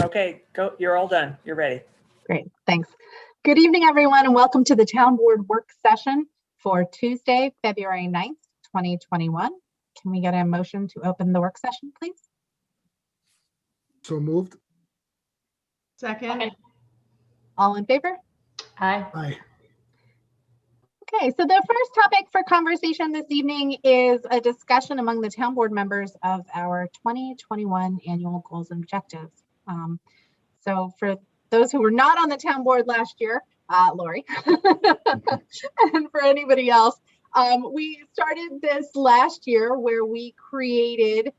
Okay, go. You're all done. You're ready. Great, thanks. Good evening, everyone, and welcome to the Town Board work session for Tuesday, February 9th, 2021. Can we get a motion to open the work session, please? So moved. Second. All in favor? Aye. Aye. Okay, so the first topic for conversation this evening is a discussion among the town board members of our 2021 annual goals and objectives. So for those who were not on the town board last year, Lori, and for anybody else, we started this last year where we created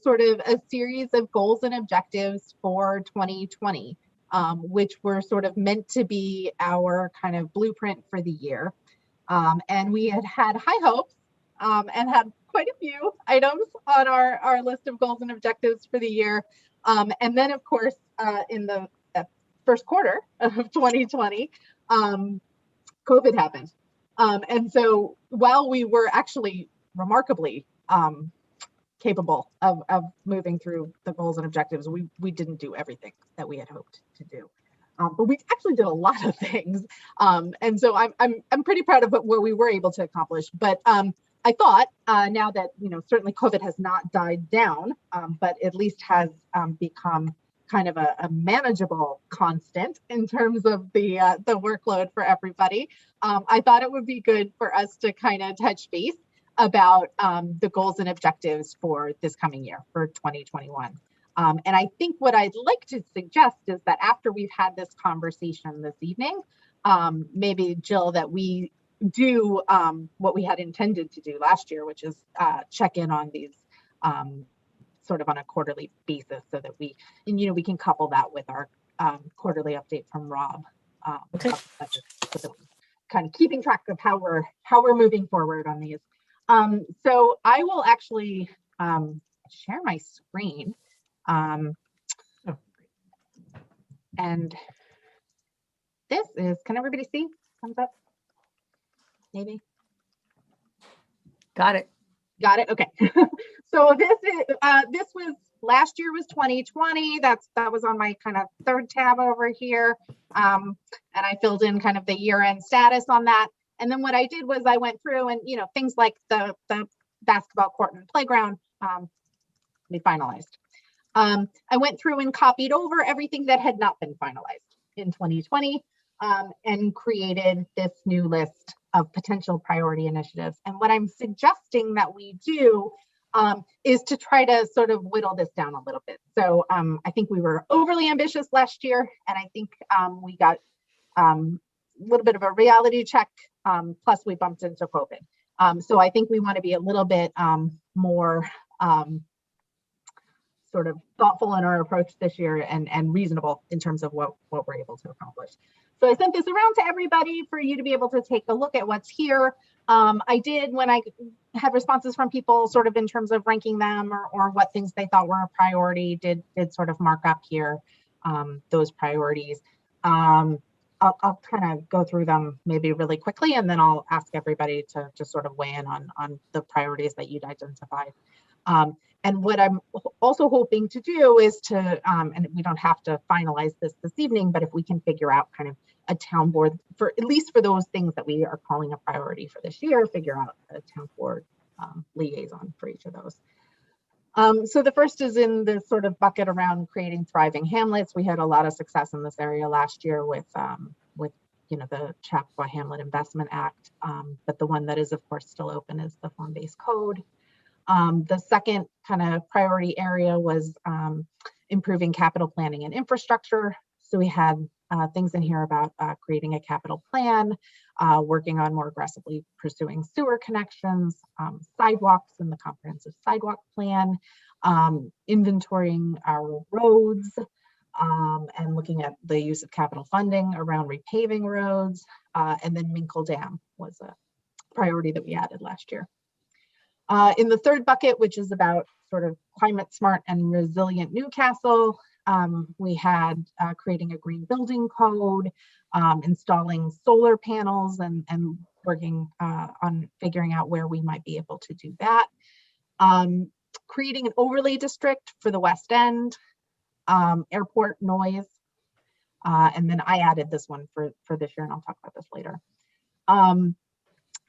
sort of a series of goals and objectives for 2020, which were sort of meant to be our kind of blueprint for the year. And we had high hopes and had quite a few items on our list of goals and objectives for the year. And then, of course, in the first quarter of 2020, COVID happened. And so while we were actually remarkably capable of moving through the goals and objectives, we didn't do everything that we had hoped to do. But we actually did a lot of things. And so I'm pretty proud of what we were able to accomplish. But I thought now that, certainly COVID has not died down, but at least has become kind of a manageable constant in terms of the workload for everybody. I thought it would be good for us to kind of touch base about the goals and objectives for this coming year, for 2021. And I think what I'd like to suggest is that after we've had this conversation this evening, maybe, Jill, that we do what we had intended to do last year, which is check in on these sort of on a quarterly basis, so that we can couple that with our quarterly update from Rob. Okay. So kind of keeping track of how we're moving forward on these. So I will actually share my screen. And this is, can everybody see? Thumbs up? Maybe. Got it. Got it. Okay. So this was last year was 2020. That was on my kind of third tab over here. And I filled in kind of the year-end status on that. And then what I did was I went through and, things like the basketball court and playground, we finalized. I went through and copied over everything that had not been finalized in 2020 and created this new list of potential priority initiatives. And what I'm suggesting that we do is to try to sort of whittle this down a little bit. So I think we were overly ambitious last year, and I think we got a little bit of a reality check, plus we bumped into COVID. So I think we want to be a little bit more sort of thoughtful in our approach this year and reasonable in terms of what we're able to accomplish. So I sent this around to everybody for you to be able to take a look at what's here. I did, when I had responses from people sort of in terms of ranking them or what things they thought were a priority, did sort of mark up here those priorities. I'll kind of go through them maybe really quickly, and then I'll ask everybody to just sort of weigh in on the priorities that you'd identified. And what I'm also hoping to do is to, and we don't have to finalize this evening, but if we can figure out kind of a town board for, at least for those things that we are calling a priority for this year, figure out a town board liaison for each of those. So the first is in the sort of bucket around creating thriving hamlets. We had a lot of success in this area last year with the Chappaqua Hamlet Investment Act, but the one that is of course still open is the form-based code. The second kind of priority area was improving capital planning and infrastructure. So we had things in here about creating a capital plan, working on more aggressively pursuing sewer connections, sidewalks in the comprehensive sidewalk plan, inventorying our roads, and looking at the use of capital funding around repaving roads, and then Minkle Dam was a priority that we added last year. In the third bucket, which is about sort of climate smart and resilient Newcastle, we had creating a green building code, installing solar panels and working on figuring out where we might be able to do that. Creating an overlay district for the West End, airport noise. And then I added this one for this year, and I'll talk about this later.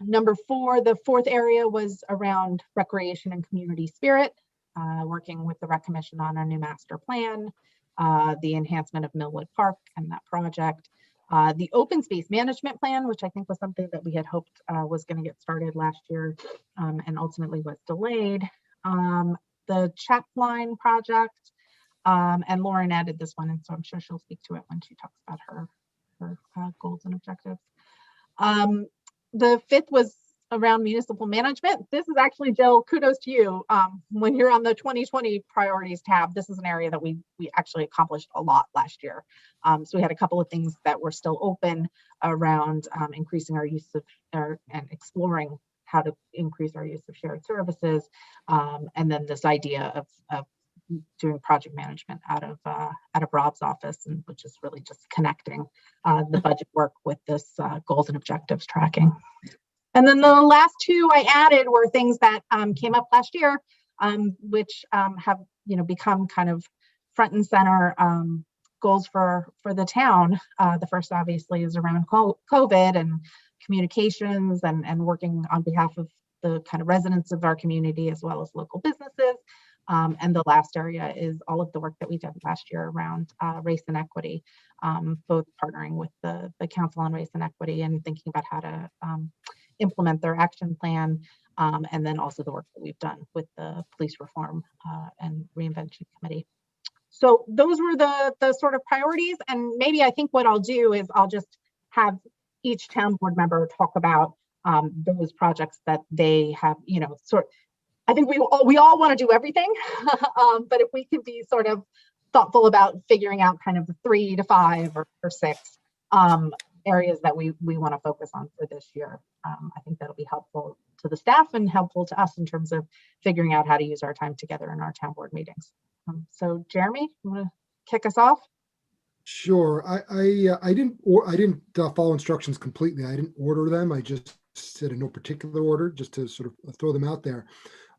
Number 4, the 4th area was around recreation and community spirit, working with the Rec Commission on our new master plan, the enhancement of Millwood Park and that project, the open space management plan, which I think was something that we had hoped was going to get started last year and ultimately was delayed, the chat line project, and Lauren added this one, and so I'm sure she'll speak to it when she talks about her goals and objectives. The 5th was around municipal management. This is actually, Jill, kudos to you. When you're on the 2020 priorities tab, this is an area that we actually accomplished a lot last year. So we had a couple of things that were still open around increasing our use of and exploring how to increase our use of shared services. And then this idea of doing project management out of Rob's office, and which is really just connecting the budget work with this goals and objectives tracking. And then the last 2 I added were things that came up last year, which have become kind of front and center goals for the town. The first obviously is around COVID and communications and working on behalf of the kind of residents of our community as well as local businesses. And the last area is all of the work that we did last year around race and equity, both partnering with the Council on Race and Equity and thinking about how to implement their action plan, and then also the work that we've done with the police reform and reinvention committee. So those were the sort of priorities, and maybe I think what I'll do is I'll just have each town board member talk about those projects that they have, I think we all want to do everything, but if we could be sort of thoughtful about figuring out kind of the 3 to 5 or 6 areas that we want to focus on for this year, I think that'll be helpful to the staff and helpful to us in terms of figuring out how to use our time together in our town board meetings. So Jeremy, you want to kick us off? Sure. I didn't follow instructions completely. I didn't order them. I just said in no particular order, just to sort of throw them out there.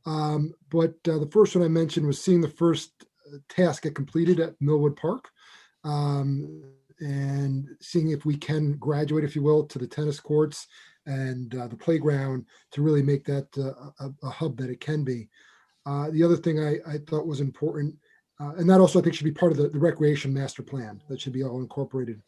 But the first one I mentioned was seeing the first task get completed at Millwood Park, and seeing if we can graduate, if you will, to the tennis courts and the playground to really make that a hub that it can be. The other thing I thought was important, and that also I think should be part of the recreation master plan, that should be all incorporated.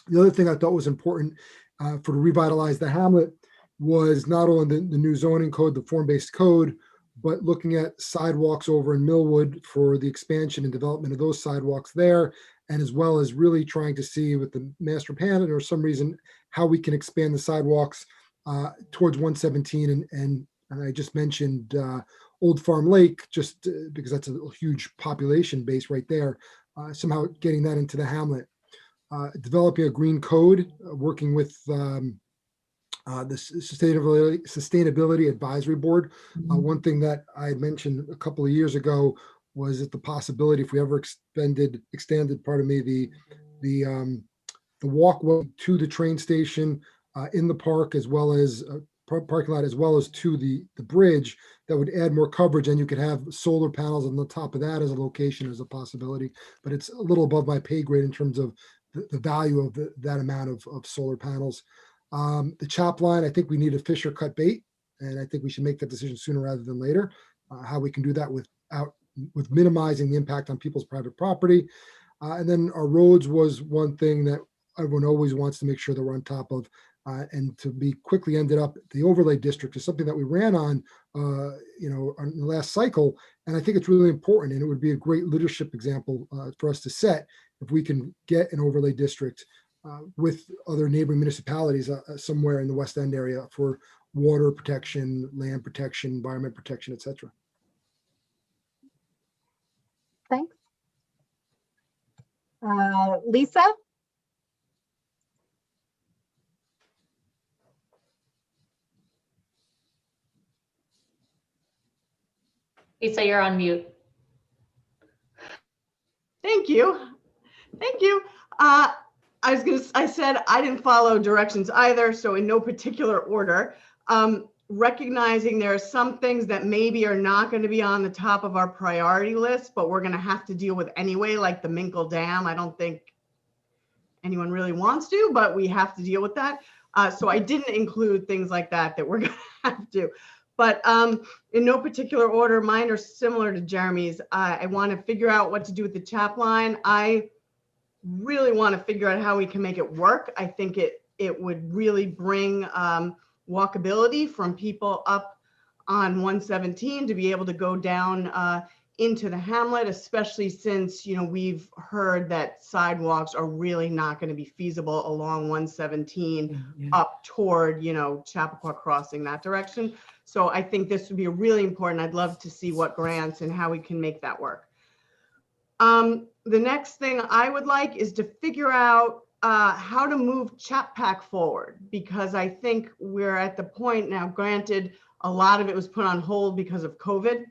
The other thing I thought was important to revitalize the hamlet was not only the new zoning code, the form-based code, but looking at sidewalks over in Millwood for the expansion and development of those sidewalks there, and as well as really trying to see with the master plan or some reason how we can expand the sidewalks towards 117 and I just mentioned Old Farm Lake, just because that's a huge population base right there, somehow getting that into the hamlet. Developing a green code, working with the Sustainability Advisory Board. One thing that I had mentioned a couple of years ago was that the possibility, if we ever extended, the walkway to the train station in the park, as well as parking lot, as well as to the bridge, that would add more coverage, and you could have solar panels on the top of that as a location, as a possibility. But it's a little above my pay grade in terms of the value of that amount of solar panels. The chop line, I think we need a fish or cut bait, and I think we should make that decision sooner rather than later. How we can do that with minimizing the impact on people's private property. And then our roads was one thing that everyone always wants to make sure that we're on top of, and to be quickly ended up the overlay district is something that we ran on, on the last cycle. And I think it's really important, and it would be a great leadership example for us to set if we can get an overlay district with other neighboring municipalities somewhere in the West End area for water protection, land protection, environment protection, et cetera. Thanks. Lisa? Lisa, you're on mute. Thank you. Thank you. I said I didn't follow directions either, so in no particular order. recognizing there are some things that maybe are not going to be on the top of our priority list, but we're going to have to deal with anyway, like the Minkle Dam. I don't think anyone really wants to, but we have to deal with that. So I didn't include things like that we're going to have to. But in no particular order, mine are similar to Jeremy's. I want to figure out what to do with the chap line. I really want to figure out how we can make it work. I think it would really bring walkability from people up on 117 to be able to go down into the hamlet, especially since, you know, we've heard that sidewalks are really not going to be feasible along 117 up toward, you know, Chappaqua Crossing, that direction. So I think this would be really important. I'd love to see what grants and how we can make that work. The next thing I would like is to figure out how to move Chapac forward, because I think we're at the point now, granted, a lot of it was put on hold because of COVID.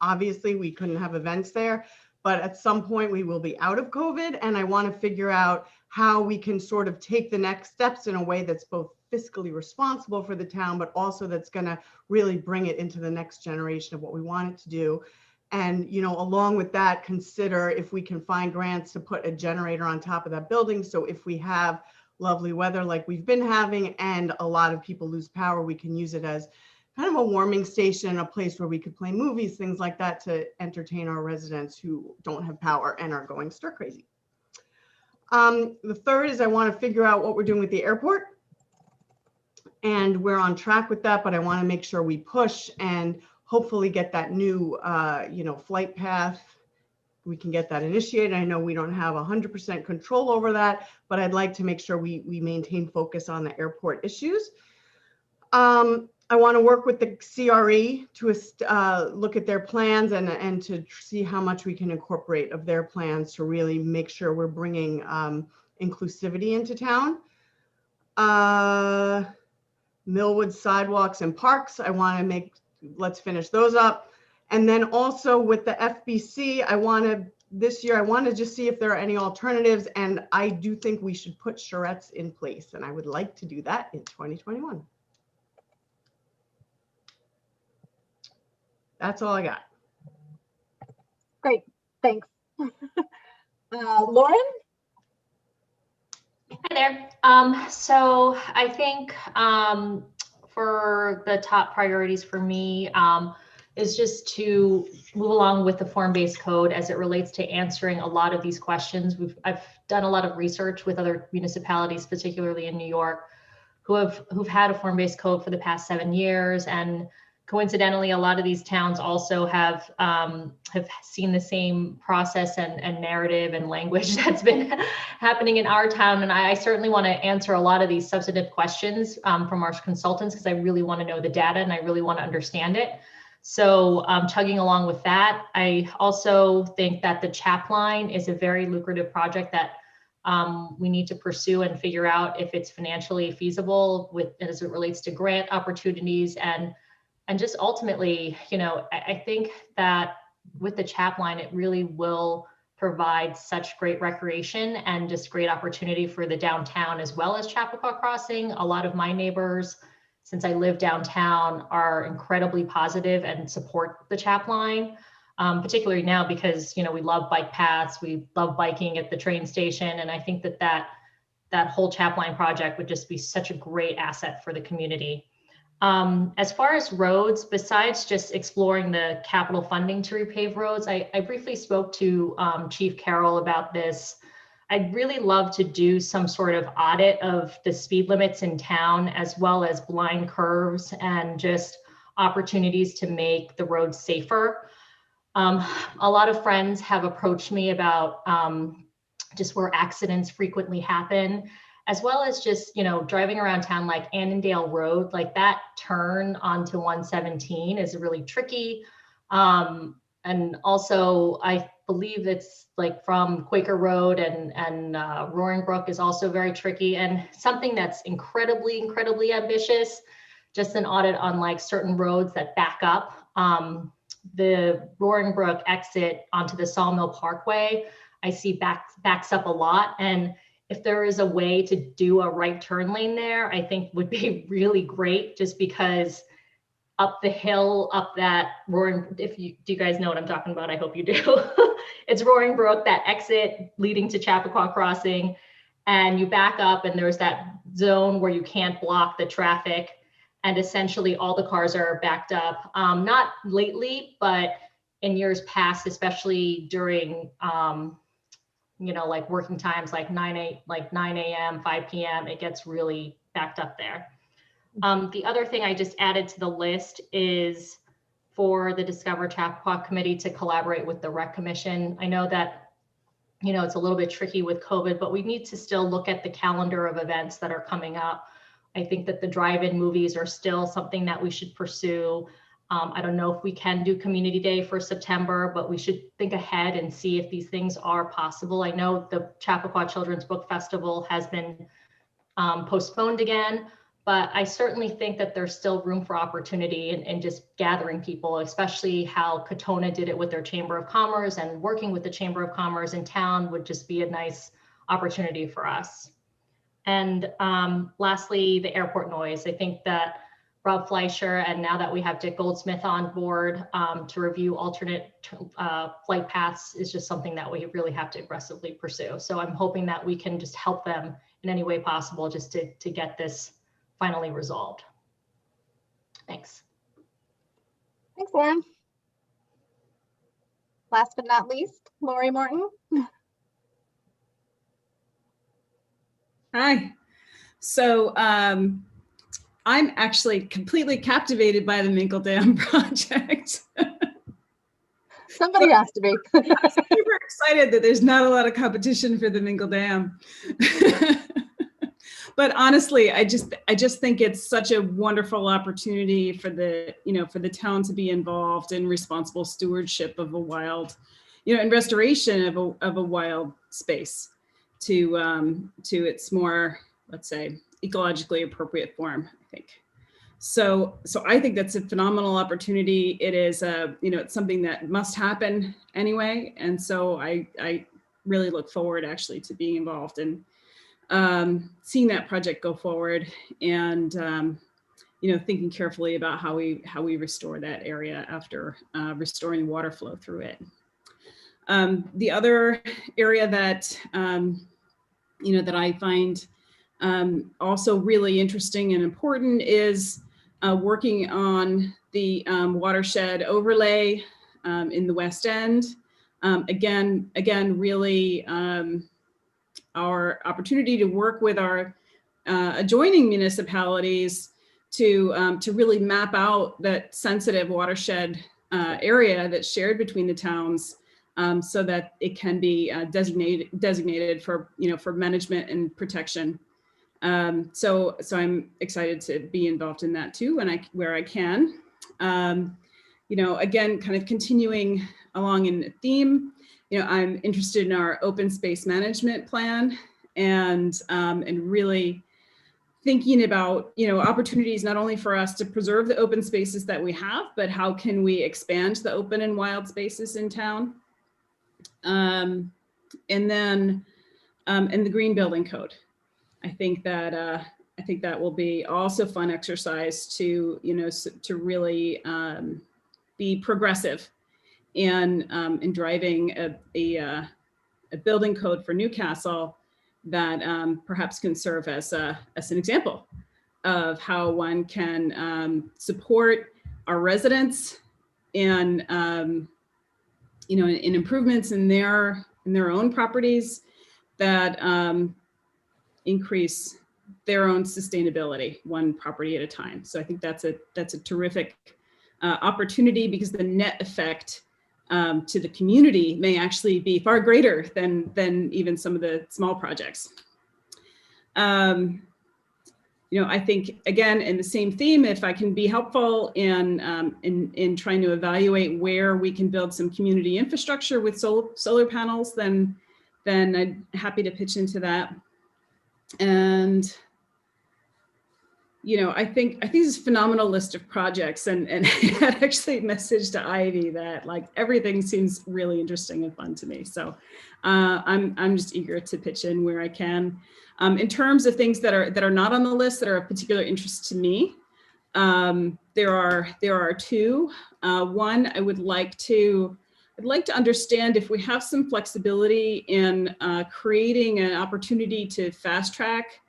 Obviously, we couldn't have events there, but at some point we will be out of COVID, and I want to figure out how we can sort of take the next steps in a way that's both fiscally responsible for the town, but also that's going to really bring it into the next generation of what we want it to do. And, you know, along with that, consider if we can find grants to put a generator on top of that building. So if we have lovely weather like we've been having and a lot of people lose power, we can use it as kind of a warming station, a place where we could play movies, things like that, to entertain our residents who don't have power and are going stir crazy. The third is I want to figure out what we're doing with the airport. And we're on track with that, but I want to make sure we push and hopefully get that new, you know, flight path. We can get that initiated. I know we don't have 100% control over that, but I'd like to make sure we maintain focus on the airport issues. I want to work with the CRE to look at their plans and to see how much we can incorporate of their plans to really make sure we're bringing inclusivity into town. Millwood sidewalks and parks, I want to let's finish those up. And then also with the FBC, this year, I want to just see if there are any alternatives. And I do think we should put charrettes in place. And I would like to do that in 2021. That's all I got. Great, thanks. Lauren? Hi there. So I think for the top priorities for me is just to move along with the form-based code as it relates to answering a lot of these questions. I've done a lot of research with other municipalities, particularly in New York, who've had a form-based code for the past 7 years, and coincidentally, a lot of these towns also have seen the same process and narrative and language that's been happening in our town. And I certainly want to answer a lot of these substantive questions from our consultants, because I really want to know the data and I really want to understand it. So chugging along with that, I also think that the CHAP line is a very lucrative project that we need to pursue and figure out if it's financially feasible as it relates to grant opportunities and just ultimately, you know, I think that with the CHAP line, it really will provide such great recreation and just great opportunity for the downtown as well as Chappaqua Crossing. A lot of my neighbors, since I live downtown, are incredibly positive and support the CHAP line, particularly now because, you know, we love bike paths, we love biking at the train station. And I think that whole CHAP line project would just be such a great asset for the community. As far as roads, besides just exploring the capital funding to repave roads, I briefly spoke to Chief Carroll about this. I'd really love to do some sort of audit of the speed limits in town, as well as blind curves and just opportunities to make the roads safer. A lot of friends have approached me about just where accidents frequently happen, as well as just, you know, driving around town, like Annandale Road, like that turn onto 117 is really tricky. And also I believe it's like from Quaker Road and Roaring Brook is also very tricky, and something that's incredibly ambitious, just an audit on like certain roads that back up. The Roaring Brook exit onto the Sawmill Parkway, I see backs up a lot. And if there is a way to do a right turn lane there, I think would be really great, just because up the hill, up that Roaring, do you guys know what I'm talking about? I hope you do. It's Roaring Brook, that exit leading to Chappaqua Crossing, and you back up and there's that zone where you can't block the traffic, and essentially all the cars are backed up. Not lately, but in years past, especially during, like working times, like 9 a.m., 5 p.m., it gets really backed up there. The other thing I just added to the list is for the Discover Chappaqua Committee to collaborate with the Rec Commission. I know that, it's a little bit tricky with COVID, but we need to still look at the calendar of events that are coming up. I think that the drive-in movies are still something that we should pursue. I don't know if we can do Community Day for September, but we should think ahead and see if these things are possible. I know the Chappaqua Children's Book Festival has been postponed again, but I certainly think that there's still room for opportunity in just gathering people, especially how Katona did it with their Chamber of Commerce, and working with the Chamber of Commerce in town would just be a nice opportunity for us. And lastly, the airport noise. I think that Rob Fleischer, and now that we have Dick Goldsmith on board to review alternate flight paths, is just something that we really have to aggressively pursue. So I'm hoping that we can just help them in any way possible just to get this finally resolved. Thanks. Thanks, Lauren. Last but not least, Lori Morton. Hi. So I'm actually completely captivated by the Minkle Dam project. Somebody has to be. I'm super excited that there's not a lot of competition for the Minkle Dam. But honestly, I just think it's such a wonderful opportunity for the town to be involved in responsible stewardship of a wild, and restoration of a wild space to its more, let's say, ecologically appropriate form, I think. So I think that's a phenomenal opportunity. It is it's something that must happen anyway. And so I really look forward actually to being involved in seeing that project go forward, and thinking carefully about how we restore that area after restoring water flow through it. The other area that that I find also really interesting and important is working on the watershed overlay in the West End. Again, really our opportunity to work with our adjoining municipalities to really map out that sensitive watershed area that's shared between the towns, so that it can be designated for for management and protection. So I'm excited to be involved in that too, and where I can. Again, kind of continuing along in the theme. I'm interested in our open space management plan, and really thinking about opportunities not only for us to preserve the open spaces that we have, but how can we expand the open and wild spaces in town. And then and the green building code. I think that will be also fun exercise to to really be progressive and driving a building code for Newcastle that perhaps can serve as an example of how one can support our residents and in improvements in their own properties that increase their own sustainability one property at a time. So I think that's a terrific opportunity, because the net effect to the community may actually be far greater than even some of the small projects. I think, again, in the same theme, if I can be helpful in trying to evaluate where we can build some community infrastructure with solar panels, then I'm happy to pitch into that. And I think this is a phenomenal list of projects, and I had actually messaged to Ivy that like everything seems really interesting and fun to me. So I'm just eager to pitch in where I can. In terms of things that are not on the list that are of particular interest to me, there are two. One, I'd like to understand if we have some flexibility in creating an opportunity to fast track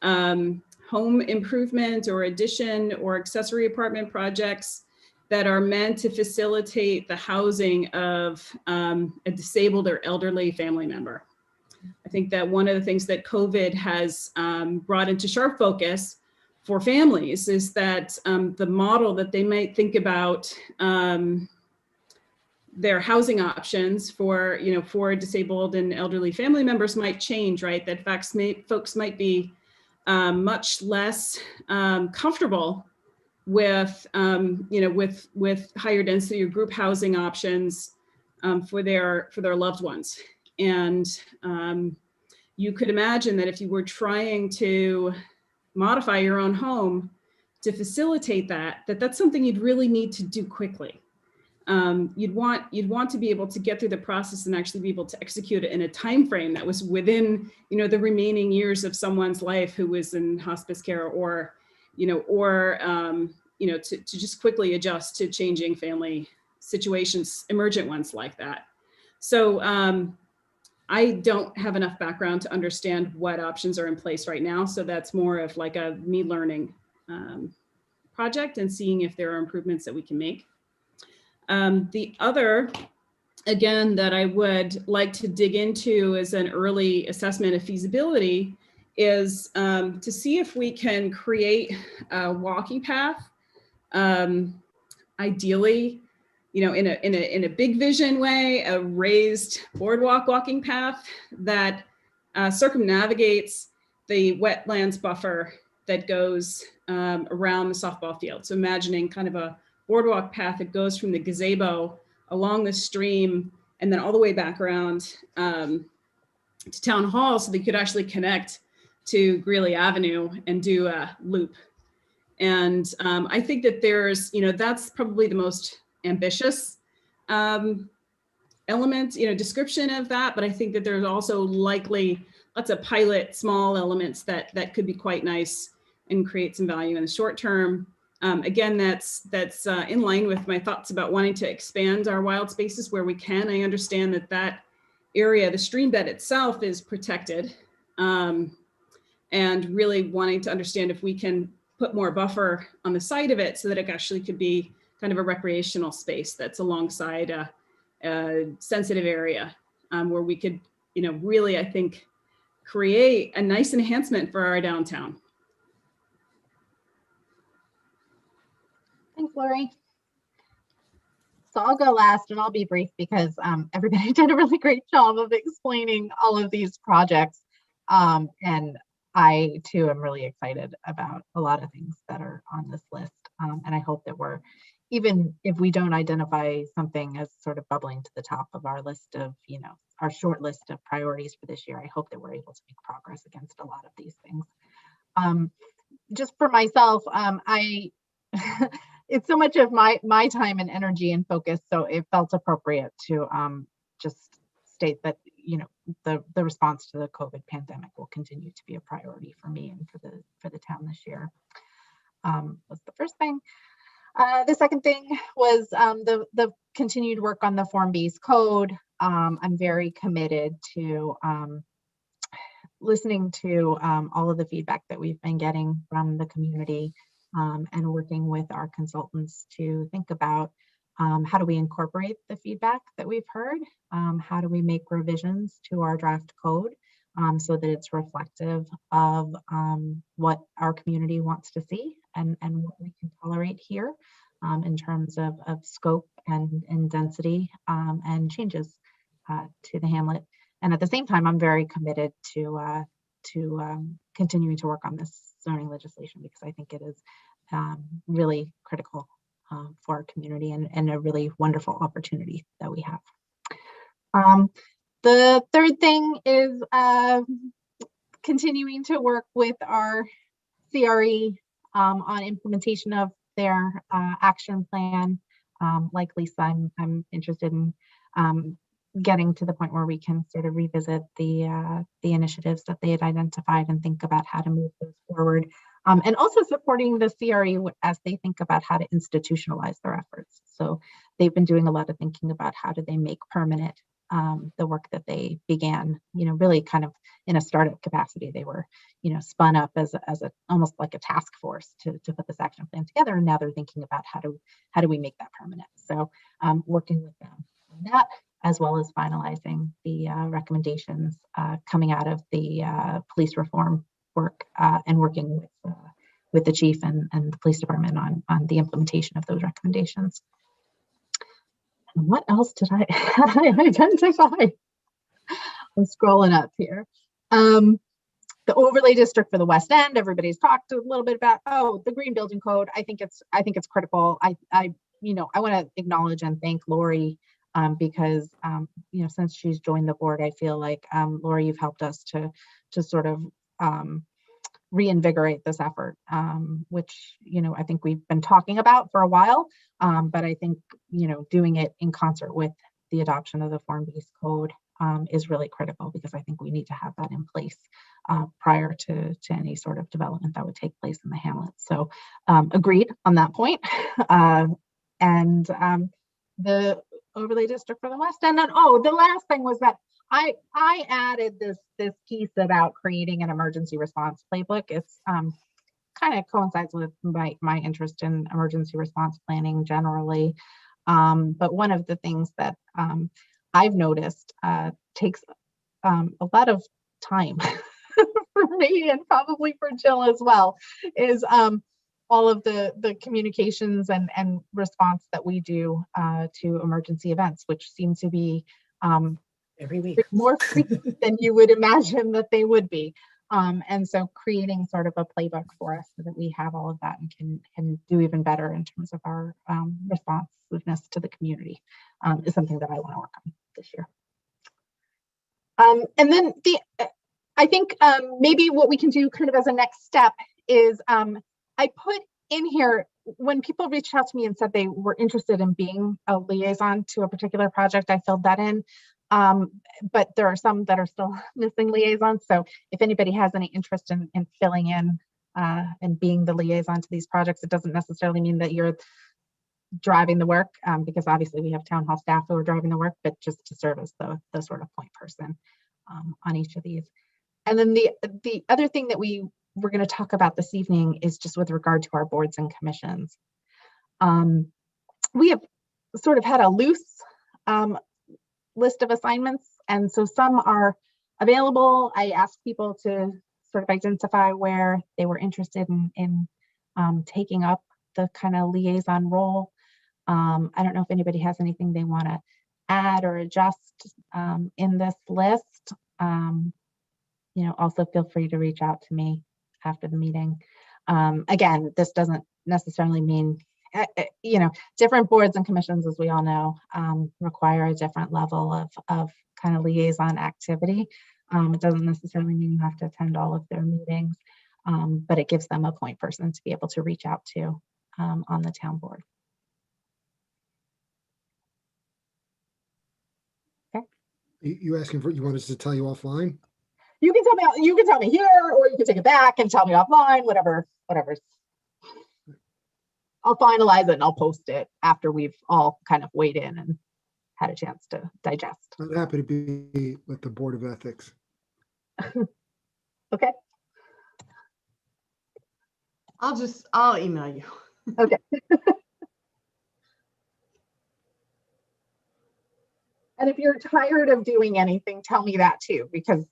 home improvement or addition or accessory apartment projects that are meant to facilitate the housing of a disabled or elderly family member. I think that one of the things that COVID has brought into sharp focus for families is that the model that they might think about their housing options for disabled and elderly family members might change, right? That folks might be much less comfortable with with higher density or group housing options for their loved ones. And you could imagine that if you were trying to modify your own home to facilitate that's something you'd really need to do quickly. You'd want to be able to get through the process and actually be able to execute it in a time frame that was within the remaining years of someone's life who was in hospice care, or to just quickly adjust to changing family situations, emergent ones like that. So I don't have enough background to understand what options are in place right now. So that's more of like a me learning project and seeing if there are improvements that we can make. The other, again, that I would like to dig into as an early assessment of feasibility is to see if we can create a walking path, ideally, in a big vision way, a raised boardwalk walking path that circumnavigates the wetlands buffer that goes around the softball field. So imagining kind of a boardwalk path that goes from the gazebo along the stream and then all the way back around to Town Hall, so they could actually connect to Greeley Avenue and do a loop. And I think that there's, that's probably the most ambitious element, description of that. But I think that there's also likely lots of pilot small elements that could be quite nice and create some value in the short term. Again, that's in line with my thoughts about wanting to expand our wild spaces where we can. I understand that area, the stream bed itself, is protected, and really wanting to understand if we can put more buffer on the side of it so that it actually could be kind of a recreational space that's alongside a sensitive area, where we could, really, I think, create a nice enhancement for our downtown. Thanks, Lori. So I'll go last and I'll be brief because everybody did a really great job of explaining all of these projects. And I too am really excited about a lot of things that are on this list. And I hope that even if we don't identify something as sort of bubbling to the top of our list of, our short list of priorities for this year, I hope that we're able to make progress against a lot of these things. Just for myself, it's so much of my time and energy and focus, so it felt appropriate to just state that the response to the COVID pandemic will continue to be a priority for me and for the town this year. Was the first thing. The second thing was the continued work on the form-based code. I'm very committed to listening to all of the feedback that we've been getting from the community, and working with our consultants to think about how do we incorporate the feedback that we've heard? How do we make revisions to our draft code so that it's reflective of what our community wants to see and what we can tolerate here in terms of scope and density and changes to the hamlet. And at the same time, I'm very committed to continuing to work on this zoning legislation, because I think it is really critical for our community and a really wonderful opportunity that we have. The third thing is continuing to work with our CRE on implementation of their action plan. Like Lisa, I'm interested in getting to the point where we can sort of revisit the initiatives that they had identified and think about how to move those forward. And also supporting the CRE as they think about how to institutionalize their efforts. So they've been doing a lot of thinking about how do they make permanent the work that they began, really kind of in a startup capacity. They were, spun up as a almost like a task force to put this action plan together. And now they're thinking about how do we make that permanent? So working with them on that, as well as finalizing the recommendations coming out of the police reform work and working with the chief and the police department on the implementation of those recommendations. And what else did I identify? I'm scrolling up here. The overlay district for the West End. Everybody's talked a little bit about. Oh, the green building code. I think it's critical. I want to acknowledge and thank Lori because since she's joined the board, I feel like Lori, you've helped us to sort of reinvigorate this effort, which I think we've been talking about for a while, but I think doing it in concert with the adoption of the form-based code is really critical, because I think we need to have that in place prior to any sort of development that would take place in the hamlet. So agreed on that point. And the overlay district for the West End. And the last thing was that I added this piece about creating an emergency response playbook. It's kind of coincides with my interest in emergency response planning generally. But one of the things that I've noticed takes a lot of time for me, and probably for Jill as well, is all of the communications and response that we do to emergency events, which seem to be Every week. more frequent than you would imagine that they would be. And so creating sort of a playbook for us so that we have all of that and can do even better in terms of our responsiveness to the community is something that I want to work on this year. And then I think maybe what we can do kind of as a next step is I put in here, when people reached out to me and said they were interested in being a liaison to a particular project, I filled that in. But there are some that are still missing liaisons. So if anybody has any interest in filling in and being the liaison to these projects, it doesn't necessarily mean that you're driving the work, because obviously we have town hall staff who are driving the work, but just to serve as the sort of point person on each of these. And then the other thing that we're going to talk about this evening is just with regard to our boards and commissions. We have sort of had a loose list of assignments, and so some are available. I asked people to sort of identify where they were interested in taking up the kind of liaison role. I don't know if anybody has anything they want to add or adjust in this list. Also feel free to reach out to me after the meeting. Again, this doesn't necessarily mean different boards and commissions, as we all know, require a different level of kind of liaison activity. It doesn't necessarily mean you have to attend all of their meetings, but it gives them a point person to be able to reach out to on the town board. Okay. You asking for, you want us to tell you offline? You can tell me here, or you can take it back and tell me offline, whatever's. I'll finalize it and I'll post it after we've all kind of weighed in and had a chance to digest. I'm happy to be with the Board of Ethics. Okay. I'll email you. Okay. And if you're tired of doing anything, tell me that too, because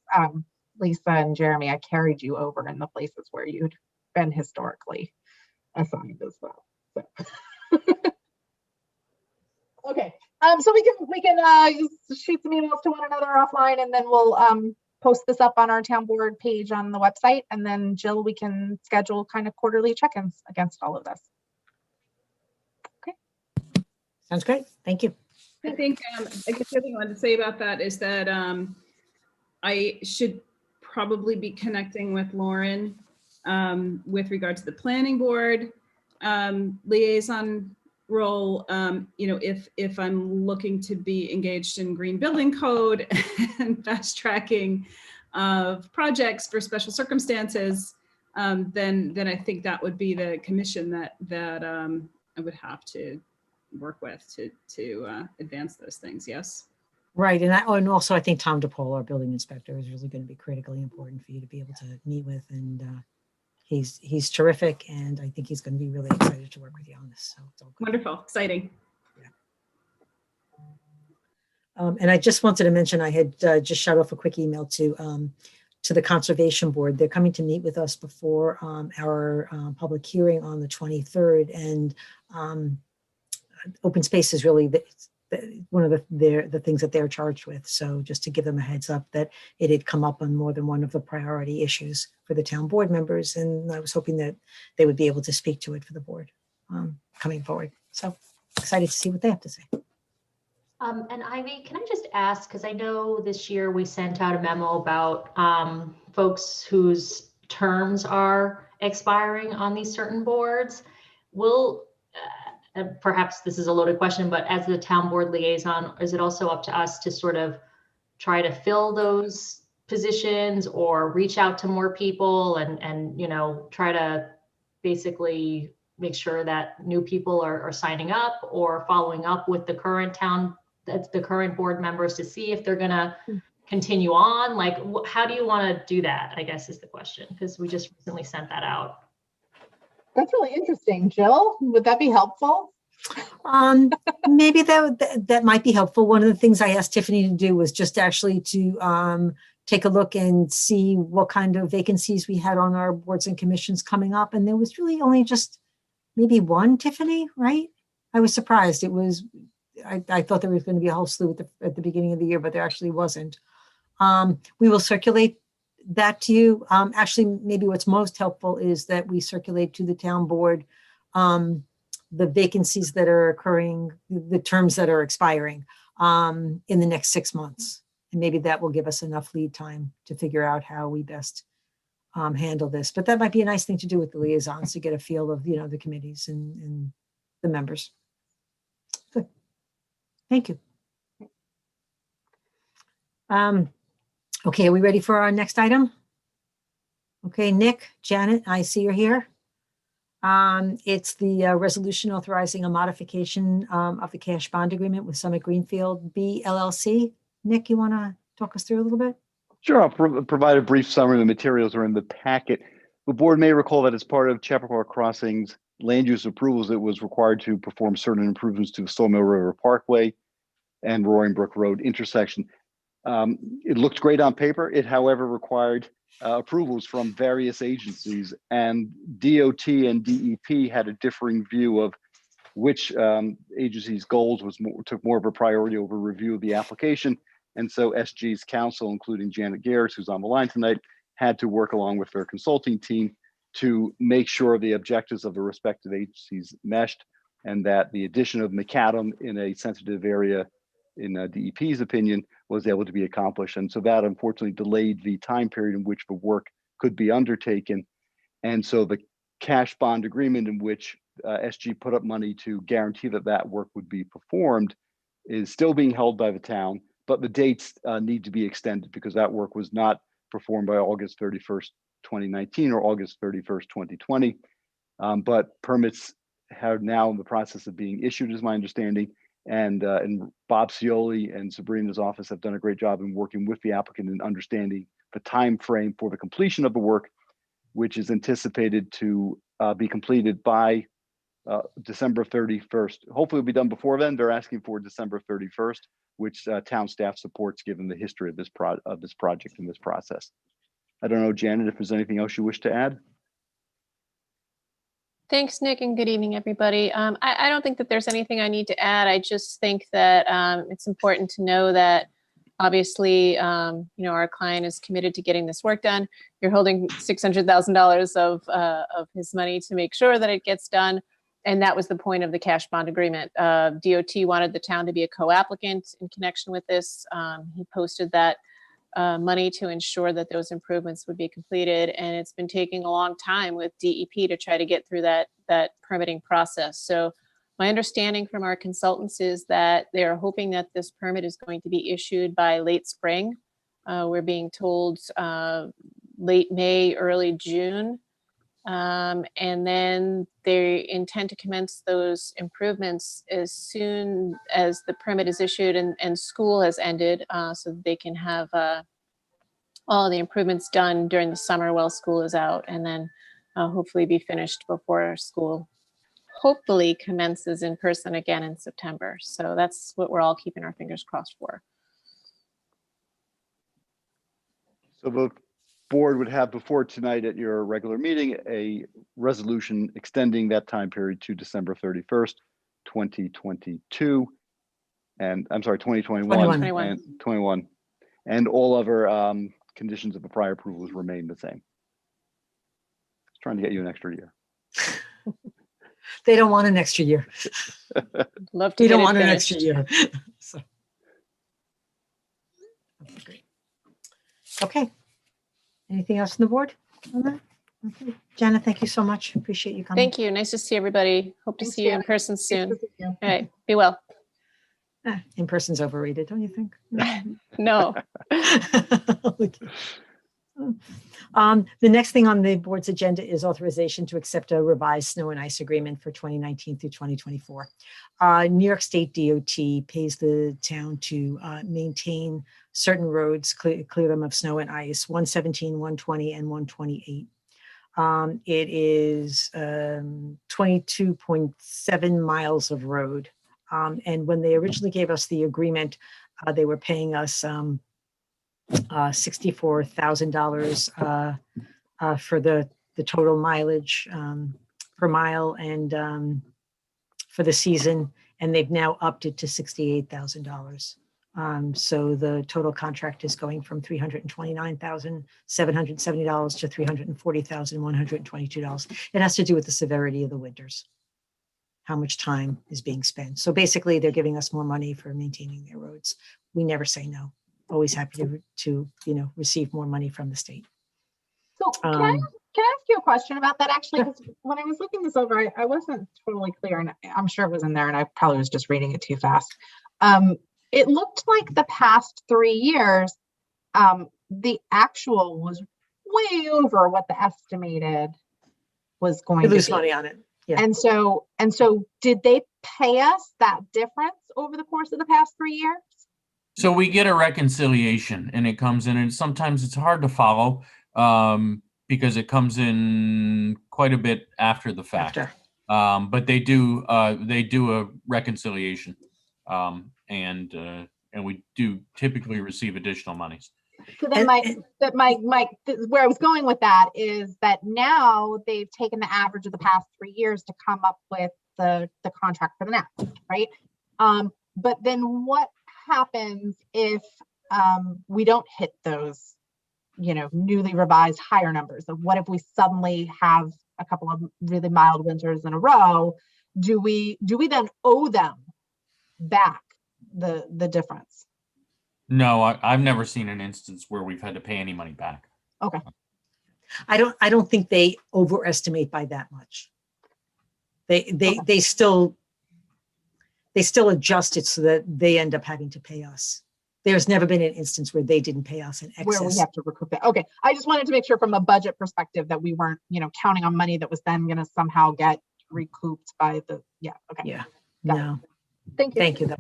Lisa and Jeremy, I carried you over in the places where you'd been historically assigned as well. So. Okay, so we can shoot some emails to one another offline, and then we'll post this up on our town board page on the website, and then Jill, we can schedule kind of quarterly check-ins against all of this. Okay. Sounds great. Thank you. I think I guess the other thing I wanted to say about that is that I should probably be connecting with Lauren with regard to the planning board liaison role, if I'm looking to be engaged in green building code and fast tracking of projects for special circumstances, then I think that would be the commission that I would have to work with to advance those things. Yes. Right. And also I think Tom DePaul, our building inspector, is really going to be critically important for you to be able to meet with. And he's terrific. And I think he's going to be really excited to work with you on this. So it's all good. Wonderful. Exciting. And I just wanted to mention, I had just shot off a quick email to the Conservation Board. They're coming to meet with us before our public hearing on the 23rd. And open space is really one of the things that they're charged with. So just to give them a heads up that it had come up on more than one of the priority issues for the town board members. And I was hoping that they would be able to speak to it for the board coming forward. So excited to see what they have to say. And Ivy, can I just ask, because I know this year we sent out a memo about folks whose terms are expiring on these certain boards. Will, perhaps this is a loaded question, but as the town board liaison, is it also up to us to sort of try to fill those positions or reach out to more people and try to basically make sure that new people are signing up or following up with the current board members to see if they're going to continue on? Like, how do you want to do that, I guess is the question, because we just recently sent that out. That's really interesting. Jill, would that be helpful? Maybe that might be helpful. One of the things I asked Tiffany to do was just actually to take a look and see what kind of vacancies we had on our boards and commissions coming up. And there was really only just maybe one, Tiffany, right? I was surprised. It was, I thought there was going to be a whole slew at the beginning of the year, but there actually wasn't. We will circulate that to you. Actually, maybe what's most helpful is that we circulate to the town board the vacancies that are occurring, the terms that are expiring in the next 6 months. And maybe that will give us enough lead time to figure out how we best handle this. But that might be a nice thing to do with the liaisons, to get a feel of, the committees and the members. Good. Thank you. Okay, are we ready for our next item? Okay, Nick, Janet, I see you're here. It's the resolution authorizing a modification of the cash bond agreement with Summit Greenfield B LLC. Nick, you want to talk us through a little bit? Sure, I'll provide a brief summary. The materials are in the packet. The board may recall that as part of Chappaqua Crossing's land use approvals, it was required to perform certain improvements to the Sawmill River Parkway and Roaring Brook Road intersection. It looked great on paper. It, however, required approvals from various agencies, and DOT and DEP had a differing view of which agency's goals took more of a priority over review of the application. And so SG's counsel, including Janet Garris, who's on the line tonight, had to work along with their consulting team to make sure the objectives of the respective agencies meshed, and that the addition of macadam in a sensitive area, in DEP's opinion, was able to be accomplished. And so that unfortunately delayed the time period in which the work could be undertaken. And so the cash bond agreement in which SG put up money to guarantee that that work would be performed is still being held by the town, but the dates need to be extended because that work was not performed by August 31st, 2019 or August 31st, 2020. But permits are now in the process of being issued, is my understanding. And Bob Scioli and Sabrina's office have done a great job in working with the applicant and understanding the time frame for the completion of the work, which is anticipated to be completed by December 31st. Hopefully it'll be done before then. They're asking for December 31st, which town staff supports given the history of this project and this process. I don't know, Janet, if there's anything else you wish to add. Thanks, Nick, and good evening, everybody. I don't think that there's anything I need to add. I just think that it's important to know that obviously, our client is committed to getting this work done. You're holding $600,000 of his money to make sure that it gets done. And that was the point of the cash bond agreement. DOT wanted the town to be a co-applicant in connection with this. He posted that money to ensure that those improvements would be completed. And it's been taking a long time with DEP to try to get through that permitting process. So my understanding from our consultants is that they are hoping that this permit is going to be issued by late spring. We're being told late May, early June. And then they intend to commence those improvements as soon as the permit is issued and school has ended, so that they can have all the improvements done during the summer while school is out, and then hopefully be finished before school hopefully commences in person again in September. So that's what we're all keeping our fingers crossed for. So the board would have before tonight at your regular meeting, a resolution extending that time period to December 31st, 2022. And I'm sorry, 2021 and 21. And all other conditions of the prior approvals remain the same. Just trying to get you an extra year. They don't want an extra year. Love to We get don't it want an finished. extra year. So. Okay, great. Okay. Anything else on the board on that? Okay. Janet, thank you so much. Appreciate you coming. Thank you. Nice to see everybody. Hope to Thanks, see you in Janet. person Nice soon. to see you. All right. Be well. In person's overrated, don't you think? No. The next thing on the board's agenda is authorization to accept a revised snow and ice agreement for 2019 through 2024. New York State DOT pays the town to maintain certain roads, clear them of snow and ice, 117, 120, and 128. It is 22.7 miles of road. And when they originally gave us the agreement, they were paying us $64,000 for the total mileage per mile and for the season, and they've now upped it to $68,000. So the total contract is going from $329,770 to $340,122. It has to do with the severity of the winters, how much time is being spent. So basically, they're giving us more money for maintaining their roads. We never say no. Always happy to receive more money from the state. So can I ask you a question about that actually? Because when I was looking this over, I wasn't totally clear, and I'm sure it was in there, and I probably was just reading it too fast. It looked like the past 3 years, the actual was way over what the estimated was going We to lose be. money on it. Yeah. And so did they pay us that difference over the course of the past 3 years? So we get a reconciliation and it comes in, and sometimes it's hard to follow because it comes in quite a bit after the fact. But they do a reconciliation, and we do typically receive additional monies. So then where I was going with that is that now they've taken the average of the past 3 years to come up with the contract for the next, right? But then what happens if we don't hit those, newly revised higher numbers? So what if we suddenly have a couple of really mild winters in a row? Do we then owe them back the difference? No, I've never seen an instance where we've had to pay any money back. Okay. I don't think they overestimate by that much. They still adjust it so that they end up having to pay us. There's never been an instance where they didn't pay us in excess. Where we have to recoup it. Okay. I just wanted to make sure from a budget perspective that we weren't, counting on money that was then going to somehow get recouped by the, yeah. Okay. Yeah. Got No. it. Thank you. Thank you, though.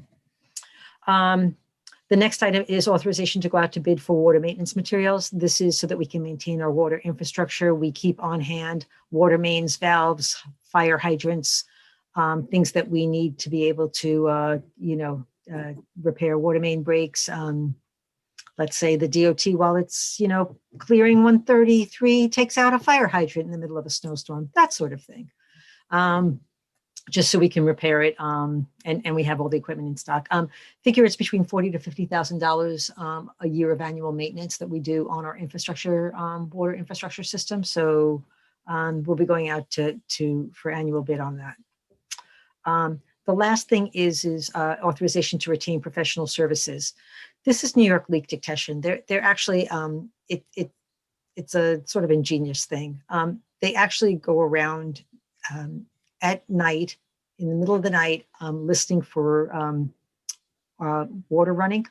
The next item is authorization to go out to bid for water maintenance materials. This is so that we can maintain our water infrastructure. We keep on hand water mains, valves, fire hydrants, things that we need to be able to, repair water main breaks. Let's say the DOT, while it's, clearing 133, takes out a fire hydrant in the middle of a snowstorm, that sort of thing. Just so we can repair it, and we have all the equipment in stock. Figure it's between $40,000 to $50,000 a year of annual maintenance that we do on our infrastructure, water infrastructure system. So we'll be going out for annual bid on that. The last thing is authorization to retain professional services. This is New York leak detection. They're actually, it's a sort of ingenious thing. They actually go around at night, in the middle of the night, listening for water running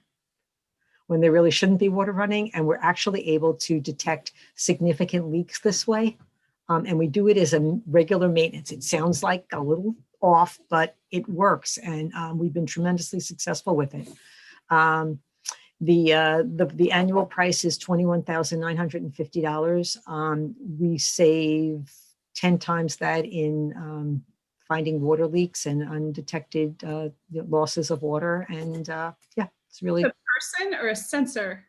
when there really shouldn't be water running. And we're actually able to detect significant leaks this way. And we do it as a regular maintenance. It sounds like a little off, but it works. And we've been tremendously successful with it. The annual price is $21,950. We save 10 times that in finding water leaks and undetected losses of water. And yeah, it's really A person or a sensor?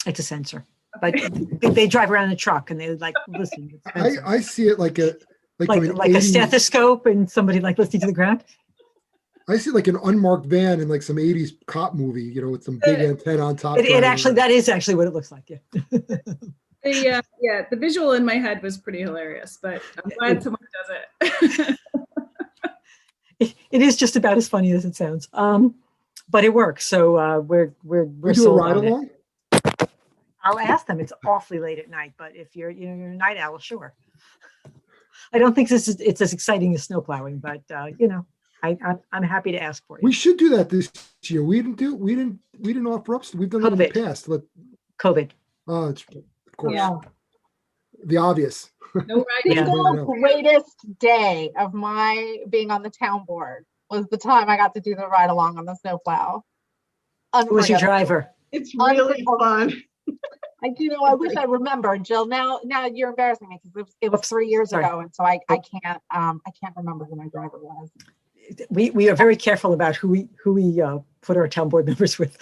it's a sensor. But they drive around in a truck and they like listen. I see it like a like from an a 80s stethoscope and somebody like listening to the ground. I see like an unmarked van in like some 80s cop movie, you know, with some big antenna on top. It actually, that is actually what it looks like. Yeah. The visual in my head was pretty hilarious, but I'm glad someone does it. It is just about as funny as it sounds. But it works. So we're We do a sold ride on it. along. I'll ask them. It's awfully late at night, but if you're a night owl, sure. I don't think it's as exciting as snow plowing, but I'm happy to ask for you. We should do that this year. We didn't offer up. We've done that in the COVID. past. COVID. Of course. Yeah. The obvious. No riding. Yeah. The greatest day of my being on the town board was the time I got to do the ride along on the snowplow. Who was your driver? It's really fun. I wish I remembered, Jill. Now you're embarrassing me because it was 3 years Sorry. ago, and so I can't remember who my driver was. We are very careful about who we put our town board members with.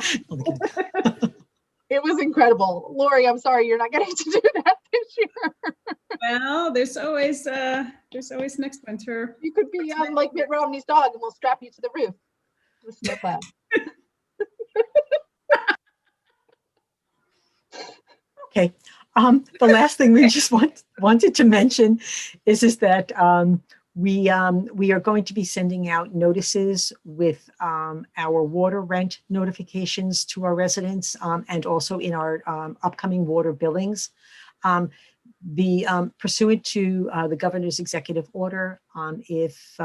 It was incredible. Lori, I'm sorry you're not getting to do that this year. Well, there's always next winter. You could be on like Mitt Romney's dog and we'll strap you to the roof with snowplow. Okay. The last thing we just wanted to mention is that we are going to be sending out notices with our water rent notifications to our residents and also in our upcoming water billings. Pursuant to the governor's executive order, if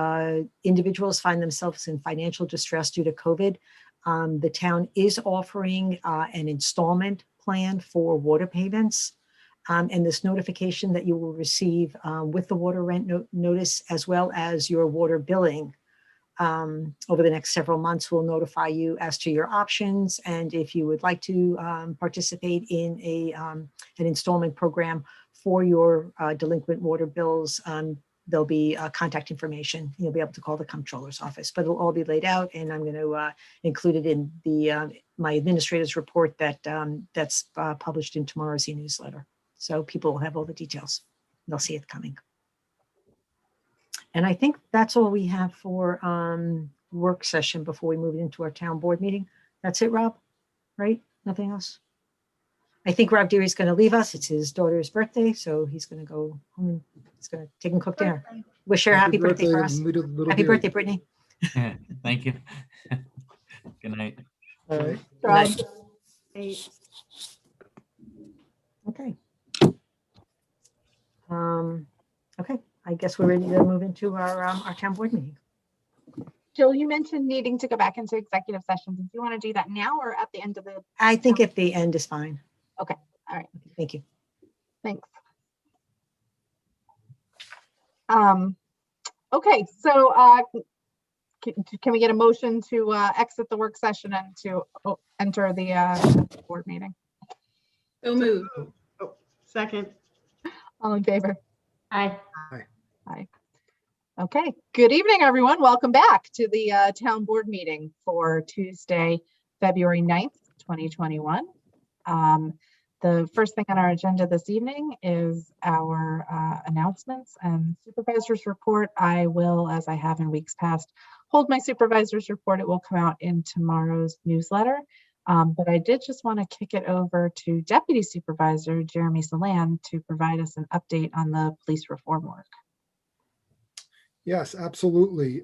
individuals find themselves in financial distress due to COVID, the town is offering an installment plan for water payments. And this notification that you will receive with the water rent notice, as well as your water billing over the next several months, will notify you as to your options. And if you would like to participate in an installment program for your delinquent water bills, there'll be contact information. You'll be able to call the comptroller's office, but it'll all be laid out, and I'm going to include it in my administrator's report that's published in tomorrow's e-newsletter. So people will have all the details. They'll see it coming. And I think that's all we have for work session before we move into our town board meeting. That's it, Rob, right? Nothing else? I think Rob Deary's going to leave us. It's his daughter's birthday, so he's going to go home and he's going to take and cook dinner. Wish her a happy birthday for us. little Happy Deary. birthday, Brittany. Thank you. Good night. All right. Right. Okay. Okay, I guess we're ready to move into our town board meeting. Jill, you mentioned needing to go back into executive session. Do you want to do that now or at the end of the? I think at the end is fine. Okay, all right. Thank you. Thanks. Okay, so can we get a motion to exit the work session and to enter the board meeting? So move. Oh, second. All in favor? Aye. Aye. Okay, good evening, everyone. Welcome back to the town board meeting for Tuesday, February 9th, 2021. The first thing on our agenda this evening is our announcements and supervisor's report. I will, as I have in weeks past, hold my supervisor's report. It will come out in tomorrow's newsletter. But I did just want to kick it over to Deputy Supervisor Jeremy Salan to provide us an update on the police reform work. Yes, absolutely.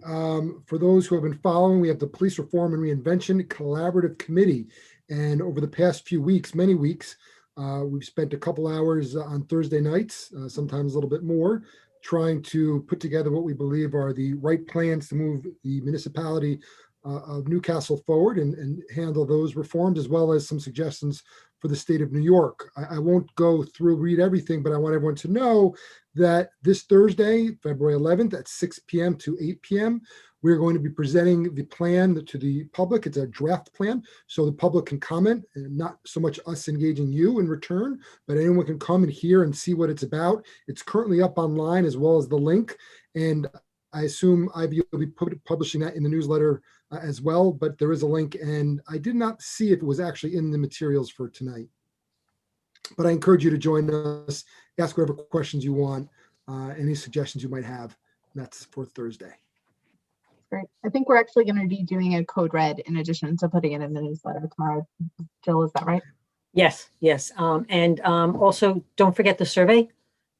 For those who have been following, we have the Police Reform and Reinvention Collaborative Committee And over the past few weeks, many weeks, we've spent a couple hours on Thursday nights, sometimes a little bit more, trying to put together what we believe are the right plans to move the municipality of Newcastle forward and handle those reforms, as well as some suggestions for the state of New York. I won't go through, read everything, but I want everyone to know that this Thursday, February 11th at 6 p.m. to 8 p.m., we're going to be presenting the plan to the public. It's a draft plan, so the public can comment, and not so much us engaging you in return, but anyone can come and hear and see what it's about. It's currently up online as well as the link, and I assume IB will be publishing that in the newsletter as well, but there is a link, and I did not see if it was actually in the materials for tonight. But I encourage you to join us, ask whatever questions you want, any suggestions you might have. That's for Thursday. Great. I think we're actually going to be doing a code red in addition to putting it in the newsletter tomorrow. Jill, is that right? Yes, yes. And also don't forget the survey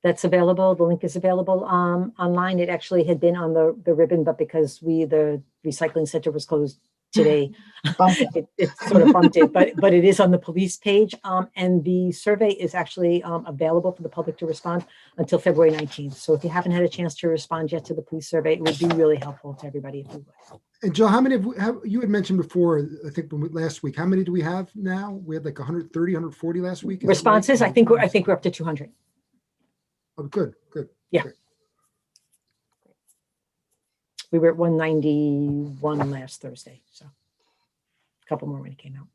that's available. The link is available online. It actually had been on the ribbon, but because the recycling center was closed today, it sort of bumped it, but it is on the police page. And the survey is actually available for the public to respond until February 19th. So if you haven't had a chance to respond yet to the police survey, it would be really helpful to everybody if you would. And Jill, how many have you had mentioned before, I think last week, how many do we have now? We had like 130, 140 last week. Responses, I think we're up to 200. Oh, good. Yeah. Great. We were at 191 last Thursday, so a couple more when it came out.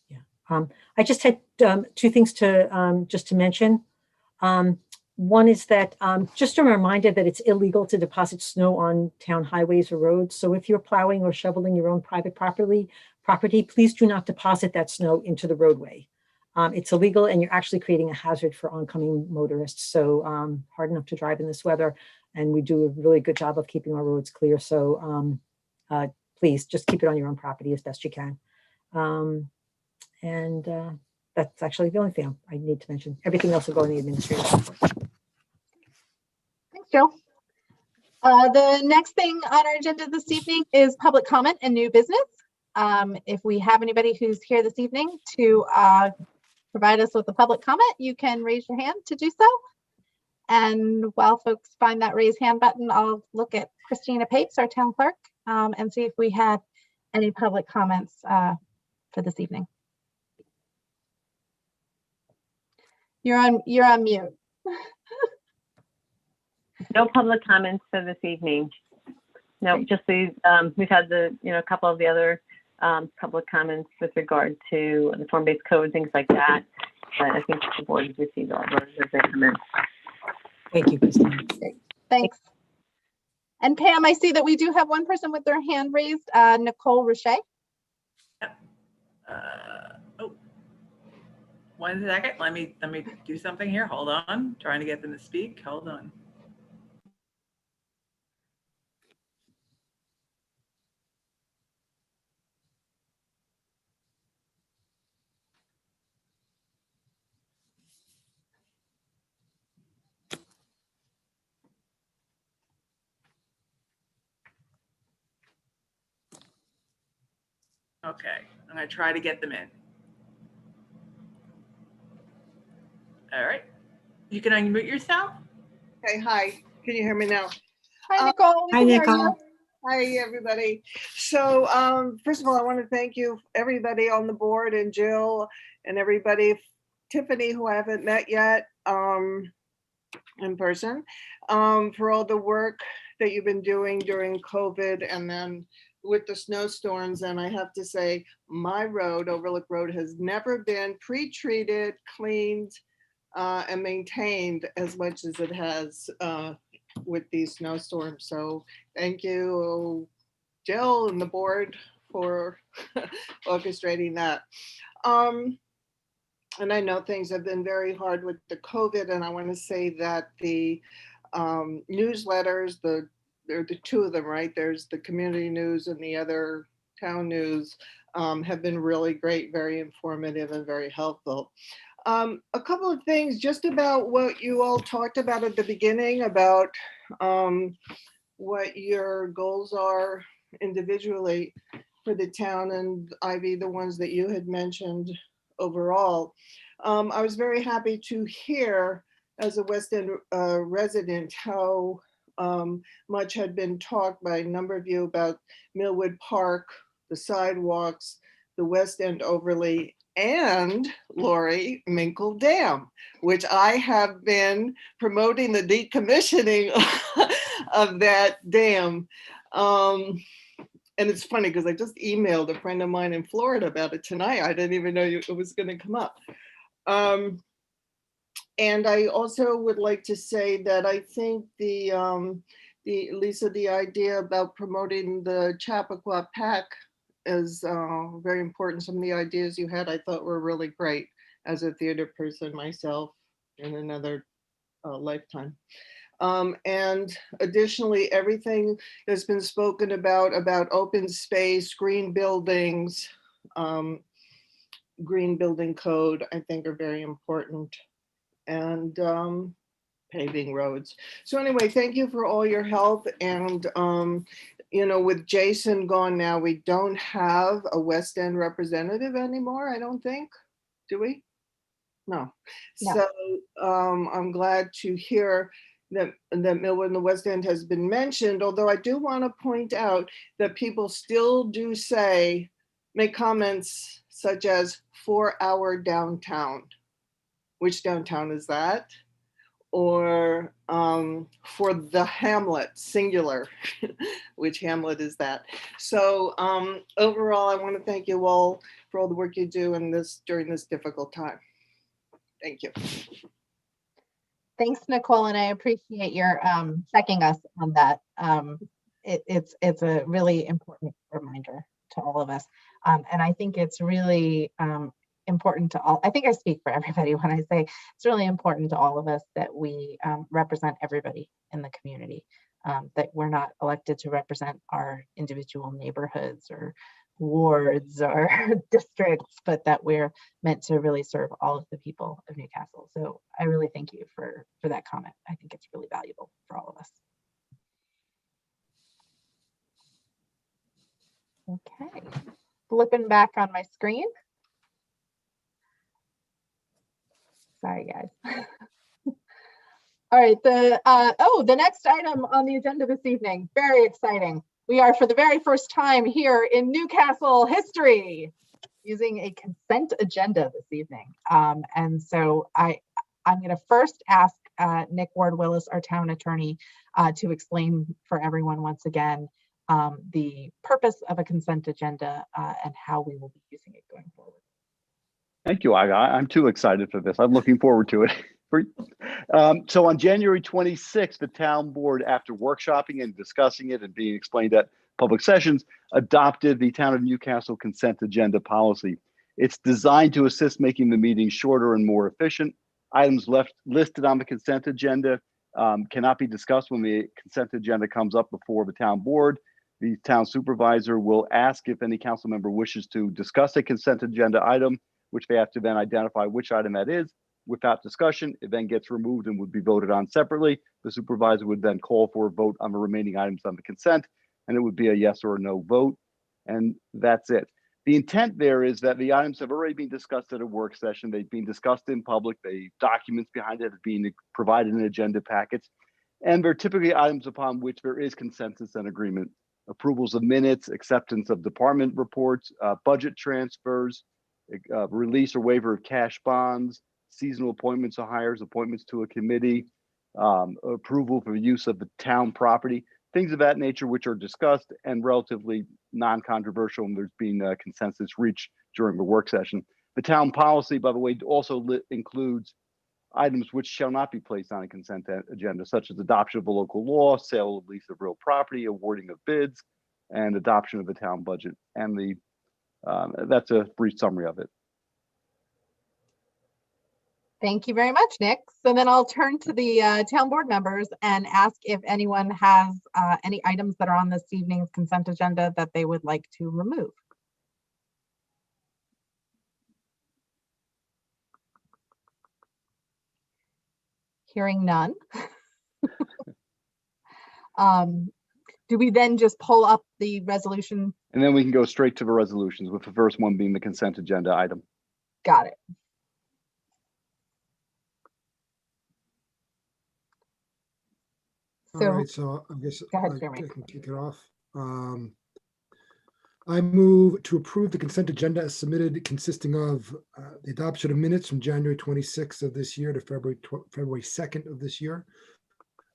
Yeah. I just had two things to just to mention. One is that just a reminder that it's illegal to deposit snow on town highways or roads. So if you're plowing or shoveling your own private property, please do not deposit that snow into the roadway. It's illegal, and you're actually creating a hazard for oncoming motorists. So hard enough to drive in this weather, and we do a really good job of keeping our roads clear. So please just keep it on your own property as best you can. That's actually the only thing I need to mention. Everything else will go in the administrative report. Thanks, Jill. The next thing on our agenda this evening is public comment and new business. If we have anybody who's here this evening to provide us with a public comment, you can raise your hand to do so. And while folks find that raise hand button, I'll look at Christina Papes, our town clerk, and see if we had any public comments for this evening. You're on mute. No public comments for this evening. No, just these. We've had a couple of the other public comments with regard to the form-based code, things like that. But I think the board has received all those as they come in. Thank you, Christine. Thanks. And Pam, I see that we do have one person with their hand raised, Nicole Richey. Oh, 1 second. Let me do something here. Hold on. Trying to get them to speak. Hold on. Okay, I'm gonna try to get them in. All right, you can unmute yourself. Okay, hi, can you hear me now? Hi, Nicole. Hi, Nicole. Hi, everybody. So first of all, I want to thank you, everybody on the board, and Jill and everybody, Tiffany, who I haven't met yet in person, for all the work that you've been doing during COVID and then with the snowstorms. And I have to say, my road, Overlook Road, has never been pre-treated, cleaned, and maintained as much as it has with these snowstorms. So thank you, Jill and the board, for orchestrating that. And I know things have been very hard with the COVID, and I want to say that the newsletters, there are the two of them, right? There's the community news and the other town news, have been really great, very informative and very helpful. A couple of things just about what you all talked about at the beginning about what your goals are individually. for the town, and Ivy, the ones that you had mentioned overall. I was very happy to hear, as a West End resident, how much had been talked by a number of you about Millwood Park, the sidewalks, the West End overlay, and Lori, Minkle Dam, which I have been promoting the decommissioning of that dam. And it's funny because I just emailed a friend of mine in Florida about it tonight. I didn't even know it was going to come up. And I also would like to say that I think Lisa, the idea about promoting the Chappaqua Pack is very important. Some of the ideas you had, I thought were really great as a theater person myself in another lifetime. And additionally, everything that's been spoken about open space, green buildings, green building code, I think are very important, and paving roads. So anyway, thank you for all your help. And, you know, with Jason gone now, we don't have a West End representative anymore, I don't think, do we? No. No. So I'm glad to hear that Millwood and the West End has been mentioned, although I do want to point out that people still do make comments such as for our downtown. Which downtown is that? Or for the hamlet, singular, which hamlet is that? So overall, I want to thank you all for all the work you do during this difficult time. Thank you. Thanks, Nicole, and I appreciate your checking us on that. It's a really important reminder to all of us. And I think it's really important to all. I think I speak for everybody when I say it's really important to all of us that we represent everybody in the community, that we're not elected to represent our individual neighborhoods or wards or districts, but that we're meant to really serve all of the people of Newcastle. So I really thank you for that comment. I think it's really valuable for all of us. Okay, flipping back on my screen. Sorry, guys. All right, the next item on the agenda this evening, very exciting. We are, for the very first time here in Newcastle history, using a consent agenda this evening. And so I'm going to first ask Nick Ward-Willis, our town attorney, to explain for everyone once again the purpose of a consent agenda and how we will be using it going forward. Thank you. I'm too excited for this. I'm looking forward to it. So on January 26th, the town board, after workshopping and discussing it and being explained at public sessions, adopted the Town of Newcastle consent agenda policy. It's designed to assist making the meeting shorter and more efficient. Items listed on the consent agenda cannot be discussed when the consent agenda comes up before the town board. The town supervisor will ask if any council member wishes to discuss a consent agenda item, which they have to then identify which item that is. Without discussion, it then gets removed and would be voted on separately. The supervisor would then call for a vote on the remaining items on the consent, and it would be a yes or a no vote, and that's it. The intent there is that the items have already been discussed at a work session. They've been discussed in public. The documents behind it have been provided in agenda packets, and they're typically items upon which there is consensus and agreement. Approvals of minutes, acceptance of department reports, budget transfers, release or waiver of cash bonds, seasonal appointments or hires, appointments to a committee, approval for the use of the town property, things of that nature, which are discussed and relatively non-controversial, and there's been a consensus reached during the work session. The town policy, by the way, also includes items which shall not be placed on a consent agenda, such as adoption of a local law, sale or lease of real property, awarding of bids, and adoption of the town budget. And that's a brief summary of it. Thank you very much, Nick. So then I'll turn to the town board members and ask if anyone has any items that are on this evening's consent agenda that they would like to remove. Hearing none. Do we then just pull up the resolution And then we can go straight to the resolutions, with the first one being the consent agenda item. Got it. All So, right, so I guess go ahead, I Jeremy. can kick it off. I move to approve the consent agenda as submitted, consisting of the adoption of minutes from January 26th of this year to February 2nd of this year,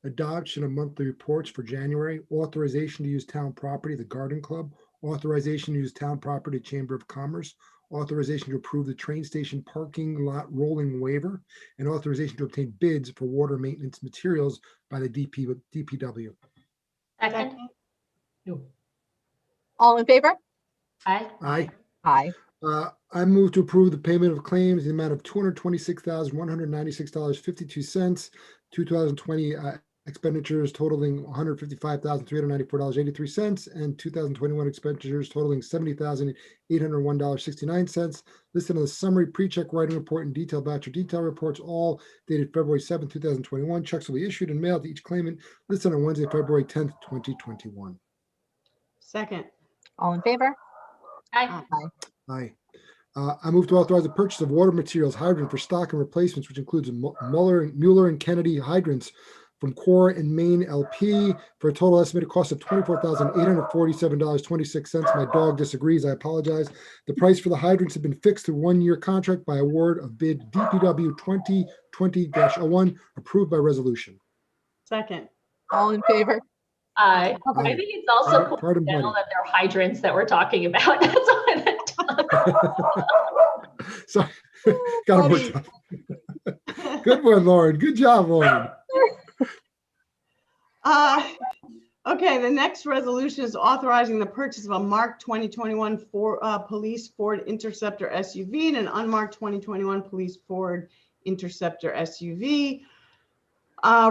adoption of monthly reports for January, authorization to use town property, the Garden Club, authorization to use town property, Chamber of Commerce, authorization to approve the train station parking lot rolling waiver, and authorization to obtain bids for water maintenance materials by the DPW. Second. all in favor? Aye. Aye. Aye. I move to approve the payment of claims in the amount of $226,196.52, 2020 expenditures totaling $155,394.83, and 2021 expenditures totaling $70,801.69, listed on the summary pre-check writing report and detailed voucher detail reports, all dated February 7th, 2021. Checks will be issued and mailed to each claimant, listed on Wednesday, February 10th, 2021. Second. All in favor? Aye. Aye. I move to authorize the purchase of water materials hydrant for stock and replacements, which includes Mueller and Kennedy hydrants from Core and Main LP for a total estimated cost of $24,847.26. My dog disagrees. I apologize. The price for the hydrants have been fixed through 1-year contract by award of bid DPW 2020-01, approved by resolution. Second. All in favor? Aye. Aye. I think it's also Pardon, coincidental buddy. that they're hydrants that we're talking about. That's why that Sorry, got it worked out. Good one, Lauren. Good job, Lauren. Okay, the next resolution is authorizing the purchase of a marked 2021 police Ford Interceptor SUV and an unmarked 2021 police Ford Interceptor SUV.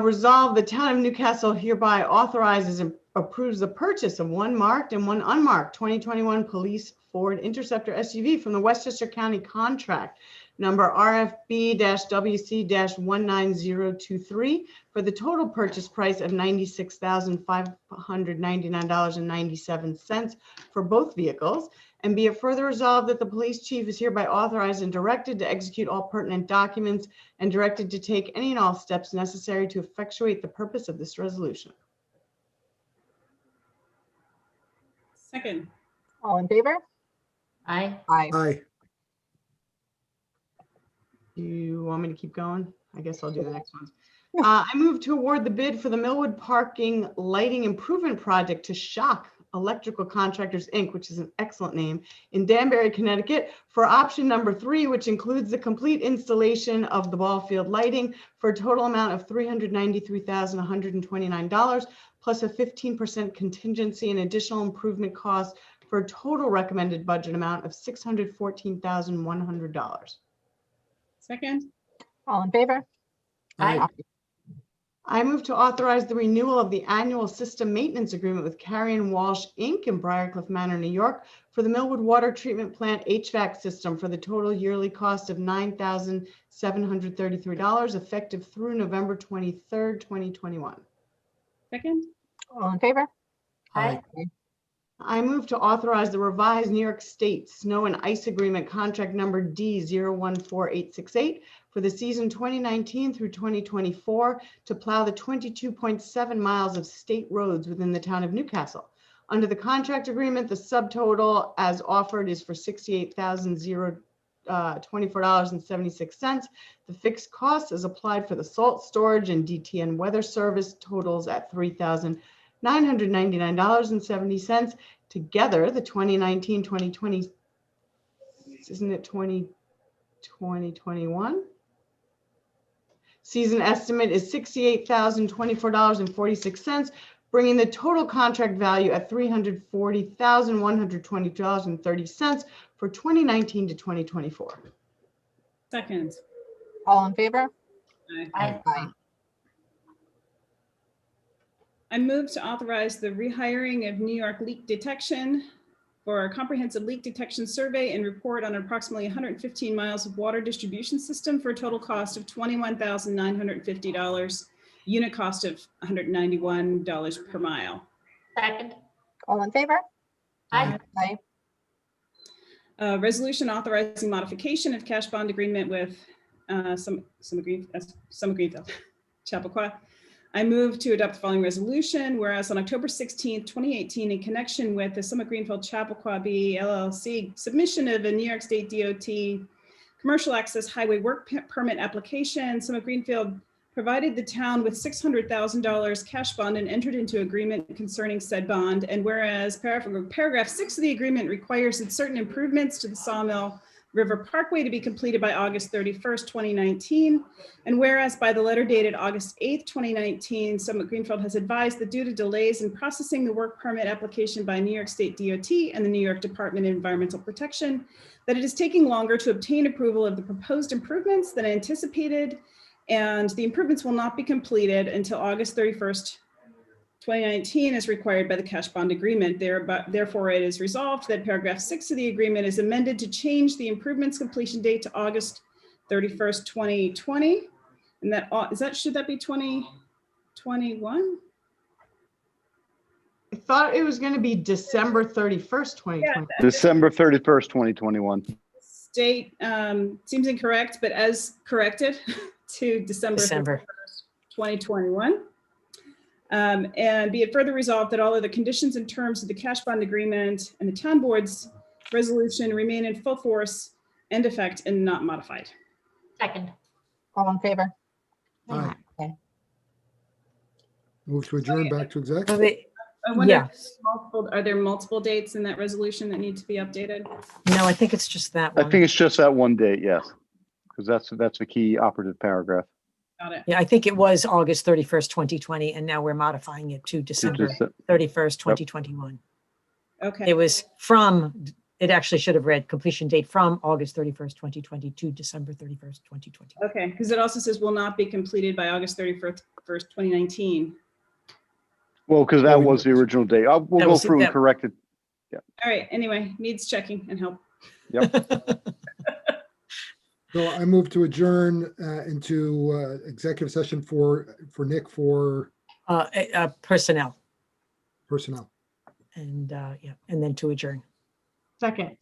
Resolve, the town of Newcastle hereby authorizes and approves the purchase of one marked and one unmarked 2021 police Ford Interceptor SUV from the Westchester County contract number RFB-WC-19023 for the total purchase price of $96,599.97 for both vehicles. And be it further resolved that the police chief is hereby authorized and directed to execute all pertinent documents and directed to take any and all steps necessary to effectuate the purpose of this resolution. Second. All in favor? Aye. Aye. Aye. Do you want me to keep going? I guess I'll do the next one. I move to award the bid for the Millwood Parking Lighting Improvement Project to Shock Electrical Contractors, Inc., which is an excellent name, in Danbury, Connecticut, for option number 3, which includes the complete installation of the ball field lighting for a total amount of $393,129, plus a 15% contingency and additional improvement costs for a total recommended budget amount of $614,100. Second. All in favor? Aye. I move to authorize the renewal of the annual system maintenance agreement with Carrie & Walsh, Inc. in Briarcliff Manor, New York, for the Millwood Water Treatment Plant HVAC system for the total yearly cost of $9,733, effective through November 23rd, 2021. Second. All in favor? Aye. I move to authorize the revised New York State Snow and Ice Agreement contract number D014868 for the season 2019 through 2024 to plow the 22.7 miles of state roads within the town of Newcastle. Under the contract agreement, the subtotal as offered is for $68,024.76. The fixed cost as applied for the salt storage and DTN weather service totals at $3,999.70. Together, the 2019-2020, isn't it 2021? Season estimate is $68,024.46, bringing the total contract value at $340,120.30 for 2019 to 2024. Second. All in favor? Aye. Aye. I move to authorize the rehiring of New York Leak Detection for a comprehensive leak detection survey and report on approximately 115 miles of water distribution system for a total cost of $21,950, unit cost of $191 per mile. Second. All in favor? Aye. Aye. Resolution authorizing modification of cash bond agreement with Summit Greenfield, Chappaqua. I move to adopt the following resolution, whereas on October 16th, 2018, in connection with the Summit Greenfield Chappaqua B LLC submission of a New York State DOT commercial access highway work permit application, Summit Greenfield provided the town with $600,000 cash bond and entered into agreement concerning said bond. And whereas paragraph 6 of the agreement requires that certain improvements to the Sawmill River Parkway to be completed by August 31st, 2019. And whereas by the letter dated August 8th, 2019, Summit Greenfield has advised that due to delays in processing the work permit application by New York State DOT and the New York Department of Environmental Protection, that it is taking longer to obtain approval of the proposed improvements than anticipated, and the improvements will not be completed until August 31st, 2019, as required by the cash bond agreement. Therefore, it is resolved that paragraph 6 of the agreement is amended to change the improvements completion date to August 31st, 2020. And should that be 2021? I thought it was going to be December 31st, 2020. December 31st, 2021. Date seems incorrect, but as corrected to December 31st, 2021. And be it further resolved that all of the conditions and terms of the cash bond agreement and the town board's resolution remain in full force and effect and not modified. Second. All in favor? Aye. Okay. Move to adjourn back to exec. I wonder, Yeah. are there multiple dates in that resolution that need to be updated? No, I think it's just that I one. think it's just that one date, yes. Because that's the key operative paragraph. Got it. Yeah, I think it was August 31st, 2020, and now we're modifying it to December 31st, 2021. Okay. It was it actually should have read completion date from August 31st, 2020 to December 31st, 2020. Okay, because it also says will not be completed by August 31st, 2019. Well, because that was the original date. We'll That go was- through and that- correct it. All right, anyway, needs checking and help. So I move to adjourn into executive session for Nick for Personnel personnel. and and then to adjourn. Second.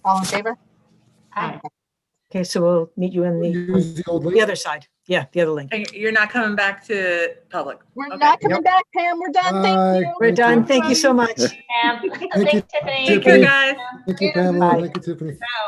All in favor? Aye. Okay, so we'll meet you in Use the old the link. other side. Yeah, the other link. And you're not coming back to public. We're Okay. not coming back, Pam. We're done. Bye. Thank you. We're done. Thank you so much. Pam. you, Thanks, Tiffany. Take care, guys. Thank you, Pamela. Bye. Thank you, Tiffany. Ciao.